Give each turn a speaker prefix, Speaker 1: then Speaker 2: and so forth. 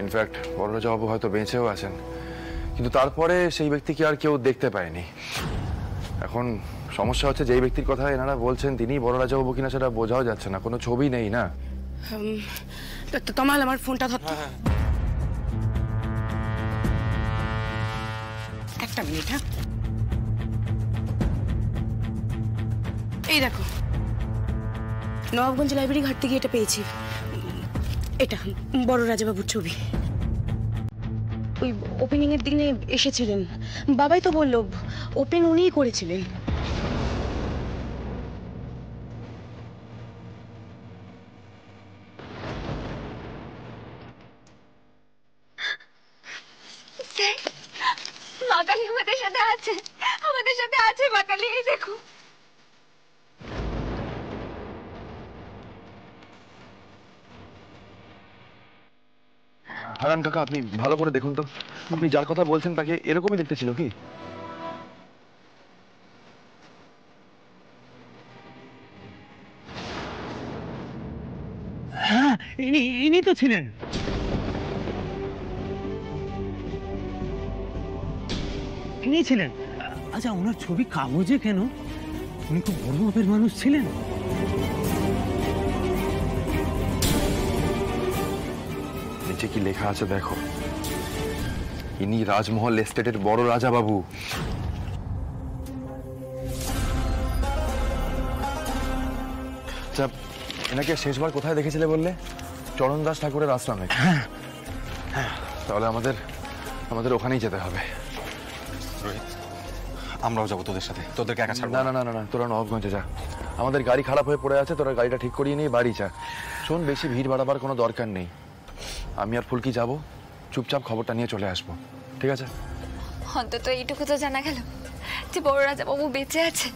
Speaker 1: In fact বড়রাজাবাবু হয়তো বেঁচেও আছেন, কিন্তু তারপরে সেই ব্যক্তিকে আর কেউ দেখতে পায়নি। এখন সমস্যা হচ্ছে যেই ব্যক্তির কথা এনারা বলছেন তিনি বড়রাজাবাবু কিনা সেটা বোঝাও যাচ্ছে না, কোনো ছবি নেই না।
Speaker 2: তমাল আমার ফোনটা ধরতো। একটা মিনিট। হ্যাঁ, এই দেখো, নবাবগঞ্জ লাইব্রেরি ঘাট থেকে এটা পেয়েছি। এটা বড়রাজাবাবুর ছবি। ওই ওপেনিং এর দিনে এসেছিলেন, বাবাই তো বললো ওপেন উনিই করেছিলেন।
Speaker 3: মাকালি আমাদের সাথে আছে, আমাদের সাথে আছে মাকালি, এই দেখো।
Speaker 1: হারান কাকা, আপনি ভালো করে দেখুন তো, আপনি যার কথা বলছেন তাকে এরকমই দেখতে ছিল কি?
Speaker 4: হ্যাঁ, ইনি তো ছিলেন। ইনি ছিলেন। আচ্ছা, ওনার ছবি কাগজে কেন? উনি খুব বড় মাপের মানুষ ছিলেন।
Speaker 1: নিচে কি লেখা আছে দেখো, ইনি রাজমহল এস্টেটের বড় রাজাবাবু। আচ্ছা, এনাকে শেষবার কোথায় দেখেছিলে বললে? চরণদাস ঠাকুরের আশ্রমে। তাহলে আমাদের ওখানেই যেতে হবে।
Speaker 5: আমরাও যাবো তোদের সাথে, তোদেরকে একা ছাড়বো
Speaker 1: না না না না, তোরা নবাবগঞ্জে যা। আমাদের গাড়ি খারাপ হয়ে পড়ে আছে, তোরা গাড়িটা ঠিক করিয়ে নিয়ে বাড়ি যা। শোন, বেশি ভিড় বাড়াবার কোনো দরকার নেই। আমি আর ফুলকি যাব, চুপচাপ খবরটা নিয়ে চলে আসবো, ঠিক আছে?
Speaker 3: অন্তত এইটুকু তো জানা গেল যে বড়রাজাবাবু বেঁচে আছে।